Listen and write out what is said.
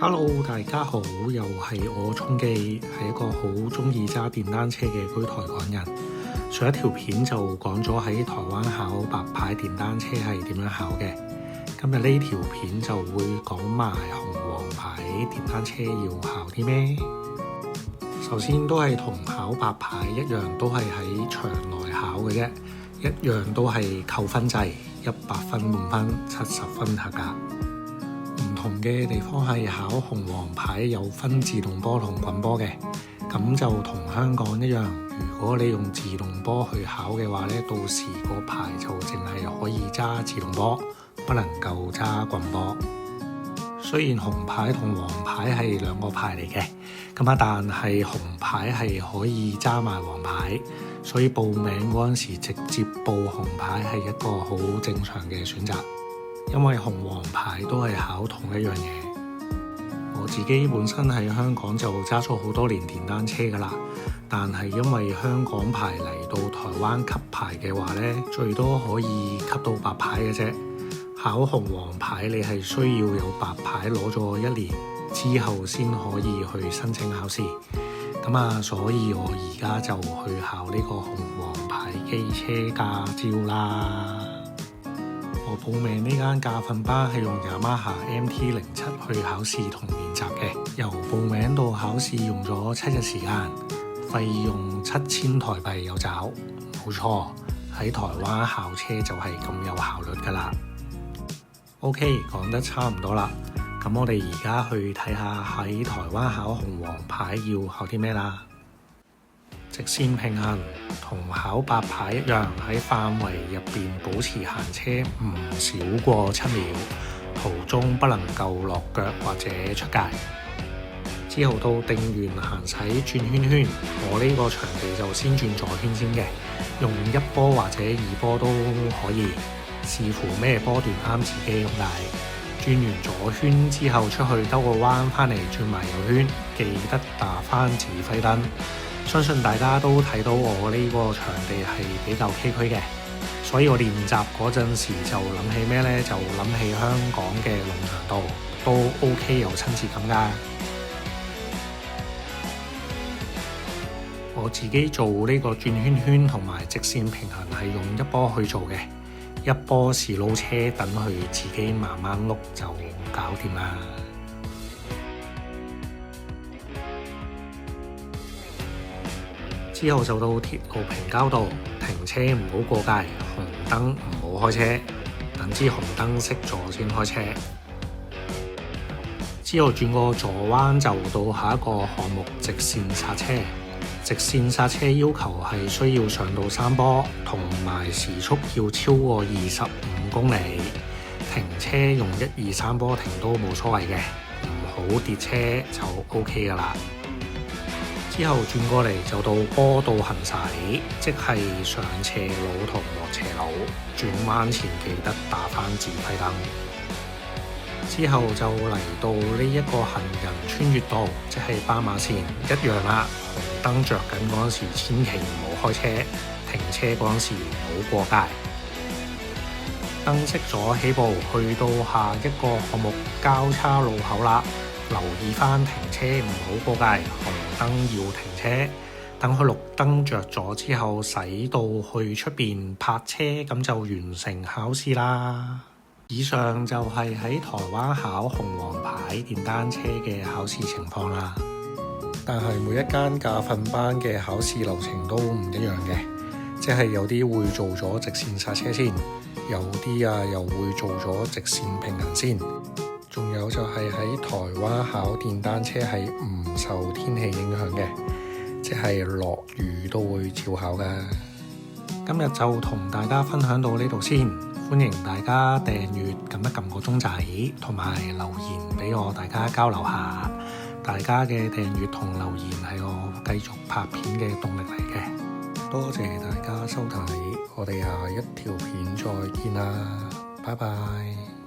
Hello， 大家好，又係我聰記，係一個好中意揸電單車嘅居台港人。上一條片就講咗喺台灣考白牌電單車係點樣考嘅，今日呢條片就會講埋紅黃牌電單車要考啲咩。首先都係同考白牌一樣，都係喺場內考嘅啫，一樣都係扣分制，100分滿分，70分合格。唔同嘅地方係考紅黃牌有分自動波同滾波嘅，咁就同香港一樣。如果你用自動波去考嘅話呢，到時個牌就淨係可以揸自動波，不能夠揸滾波。雖然紅牌同黃牌係兩個牌嚟嘅，但係紅牌係可以揸埋黃牌，所以報名嗰陣時直接報紅牌係一個好正常嘅選擇。因為紅黃牌都係考同一樣嘢。我自己本身喺香港就揸咗好多年電單車噶啦，但係因為香港牌嚟到台灣級牌嘅話呢，最多可以級到白牌嘅啫。考紅黃牌你係需要有白牌攞咗1年之後先可以去申請考試。所以我而家就去考呢個紅黃牌機車駕照啦。我報名呢間駕訓班係用 Yamaha MT-07 去考試同練習嘅，由報名到考試用咗7日時間，費用7000台幣有找，冇錯，喺台灣考車就係咁有效率噶啦。OK， 講得差唔多啦，咁我哋而家去睇下喺台灣考紅黃牌要考啲咩啦。直線平衡同考白牌一樣，喺範圍入邊保持行車唔少過7秒，途中不能夠落腳或者出界。之後到定圓行駛轉圈圈，我呢個場地就先轉左圈先嘅，用1波或者2波都可以，視乎咩波段啱自己咁解。轉完左圈之後出去兜個彎，翻嚟轉埋右圈，記得打翻指揮燈。相信大家都睇到我呢個場地係比較崎嶇嘅，所以我練習嗰陣時就諗起咩呢？就諗起香港嘅農場道都 OK， 有親切感㗎。我自己做呢個轉圈圈同埋直線平衡係用1波去做嘅，1波時撈車，等佢自己慢慢碌就搞掂啦。之後就到鐵路平交道，停車唔好過界，紅燈唔好開車，等支紅燈熄咗先開車。之後轉個左彎就到下一個項目，直線剎車。直線剎車要求係需要上到3波，同埋時速要超過25公里。停車用1、2、3波停都冇所謂嘅，唔好跌車就 OK 噶啦。之後轉過嚟就到坡道行駛，即係上斜路同落斜路，轉彎前記得打返指揮燈。之後就嚟到呢一個行人穿越道，即係斑馬線一樣啦。紅燈着緊嗰陣時，千祈唔好開車，停車嗰陣時唔好過界。燈熄咗起步，去到下一個項目交叉路口啦。留意返停車唔好過界，紅燈要停車，等佢綠燈着咗之後駛到去出邊泊車，咁就完成考試啦。以上就係喺台灣考紅黃牌電單車嘅考試情況啦。但係每一間駕訓班嘅考試流程都唔一樣嘅，即係有啲會做咗直線剎車先，有啲又會做咗直線平衡先。仲有就係喺台灣考電單車係唔受天氣影響嘅，即係落雨都會照考㗎。今日就同大家分享到呢度先，歡迎大家訂閱，撳一撳個鐘仔，同埋留言俾我，大家交流下。大家嘅訂閱同留言係我繼續拍片嘅動力嚟嘅。多謝大家收睇，我哋下一條片再見啦，拜拜。